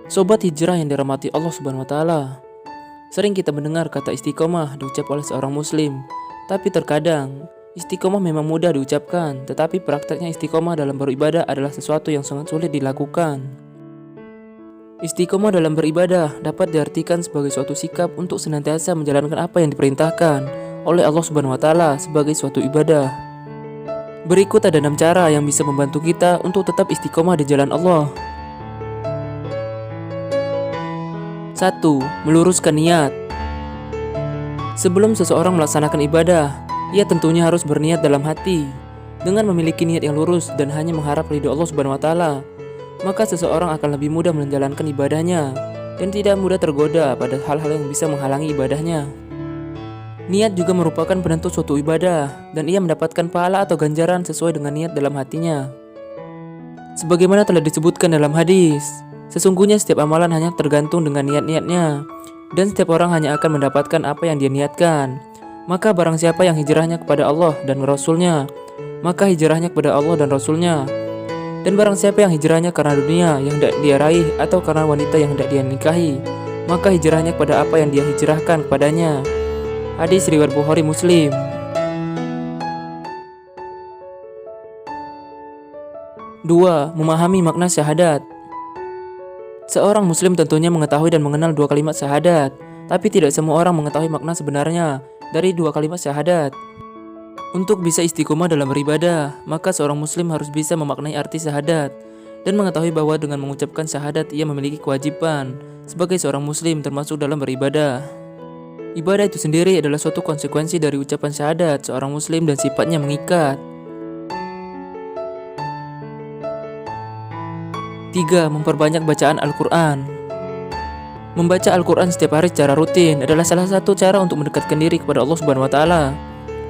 Sobat hijrah yang dirahmati Allah Subhanahu wa taala. Sering kita mendengar kata istiqomah diucap oleh seorang muslim, tapi terkadang istiqomah memang mudah diucapkan, tetapi prakteknya istiqomah dalam beribadah adalah sesuatu yang sangat sulit dilakukan. Istiqomah dalam beribadah dapat diartikan sebagai suatu sikap untuk senantiasa menjalankan apa yang diperintahkan oleh Allah Subhanahu wa taala sebagai suatu ibadah. Berikut ada 6 cara yang bisa membantu kita untuk tetap istiqomah di jalan Allah. 1. Meluruskan niat. Sebelum seseorang melaksanakan ibadah, ia tentunya harus berniat dalam hati. Dengan memiliki niat yang lurus dan hanya mengharap ridho Allah Subhanahu wa taala, maka seseorang akan lebih mudah menjalankan ibadahnya dan tidak mudah tergoda pada hal-hal yang bisa menghalangi ibadahnya. Niat juga merupakan penentu suatu ibadah dan ia mendapatkan pahala atau ganjaran sesuai dengan niat dalam hatinya. Sebagaimana telah disebutkan dalam hadis, sesungguhnya setiap amalan hanya tergantung dengan niat-niatnya, dan setiap orang hanya akan mendapatkan apa yang dia niatkan. Maka barang siapa yang hijrahnya kepada Allah dan Rasul-Nya, maka hijrahnya kepada Allah dan Rasul-Nya. Dan barang siapa yang hijrahnya karena dunia yang hendak dia raih atau karena wanita yang hendak dia nikahi, maka hijrahnya kepada apa yang dia hijrahkan kepadanya. Hadis riwayat Bukhari Muslim. 2. Memahami makna syahadat. Seorang muslim tentunya mengetahui dan mengenal 2 kalimat syahadat, tapi tidak semua orang mengetahui makna sebenarnya dari 2 kalimat syahadat. Untuk bisa istiqomah dalam beribadah, maka seorang muslim harus bisa memaknai arti syahadat dan mengetahui bahwa dengan mengucapkan syahadat ia memiliki kewajiban sebagai seorang muslim termasuk dalam beribadah. Ibadah itu sendiri adalah suatu konsekuensi dari ucapan syahadat seorang muslim dan sifatnya mengikat. 3. Memperbanyak bacaan Al-Quran. Membaca Al-Quran setiap hari secara rutin adalah salah satu cara untuk mendekatkan diri kepada Allah Subhanahu wa taala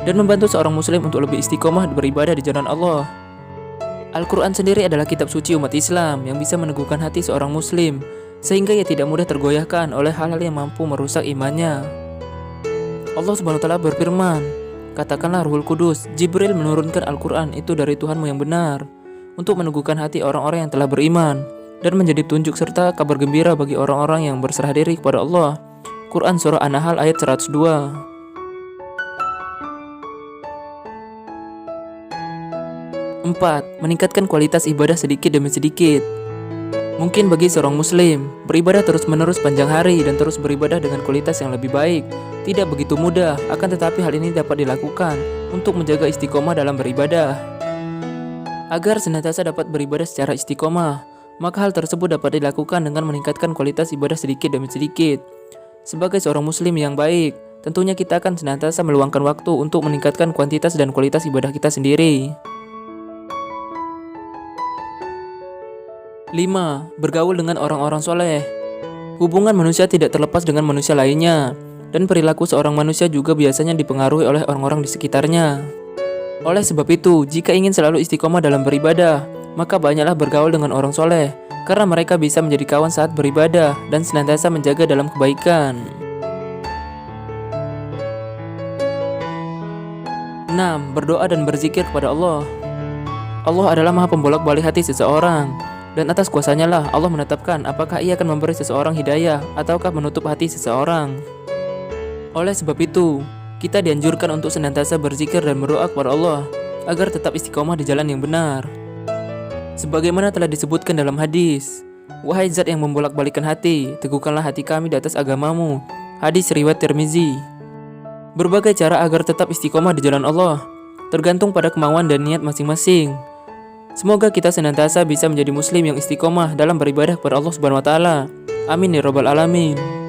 dan membantu seorang muslim untuk lebih istiqomah beribadah di jalan Allah. Al-Quran sendiri adalah kitab suci umat Islam yang bisa meneguhkan hati seorang muslim sehingga ia tidak mudah tergoyahkan oleh hal-hal yang mampu merusak imannya. Allah Subhanahu wa taala berfirman, "Katakanlah Ruhul Kudus, Jibril menurunkan Al-Quran itu dari Tuhanmu yang benar, untuk meneguhkan hati orang-orang yang telah beriman dan menjadi tunjuk serta kabar gembira bagi orang-orang yang berserah diri kepada Allah." Quran Surah An-Nahl ayat 102. 4. Meningkatkan kualitas ibadah sedikit demi sedikit. Mungkin bagi seorang muslim, beribadah terus-menerus panjang hari dan terus beribadah dengan kualitas yang lebih baik tidak begitu mudah, akan tetapi hal ini dapat dilakukan untuk menjaga istiqomah dalam beribadah. Agar senantiasa dapat beribadah secara istiqomah, maka hal tersebut dapat dilakukan dengan meningkatkan kualitas ibadah sedikit demi sedikit. Sebagai seorang muslim yang baik, tentunya kita akan senantiasa meluangkan waktu untuk meningkatkan kuantitas dan kualitas ibadah kita sendiri. 5. Bergaul dengan orang-orang soleh. Hubungan manusia tidak terlepas dengan manusia lainnya, dan perilaku seorang manusia juga biasanya dipengaruhi oleh orang-orang di sekitarnya. Oleh sebab itu, jika ingin selalu istiqomah dalam beribadah, maka banyaklah bergaul dengan orang soleh, karena mereka bisa menjadi kawan saat beribadah dan senantiasa menjaga dalam kebaikan. 6. Berdoa dan berzikir kepada Allah. Allah adalah maha pembolak-balik hati seseorang, dan atas kuasanya lah Allah menetapkan apakah ia akan memberi seseorang hidayah ataukah menutup hati seseorang. Oleh sebab itu, kita dianjurkan untuk senantiasa berzikir dan berdoa kepada Allah agar tetap istiqomah di jalan yang benar. Sebagaimana telah disebutkan dalam hadis, "Wahai zat yang membolak-balikan hati, teguhkanlah hati kami di atas agamamu." Hadis riwayat Tirmizi. Berbagai cara agar tetap istiqomah di jalan Allah tergantung pada kemauan dan niat masing-masing. Semoga kita senantiasa bisa menjadi muslim yang istiqomah dalam beribadah kepada Allah Subhanahu wa taala. Amin ya rabbal alamin.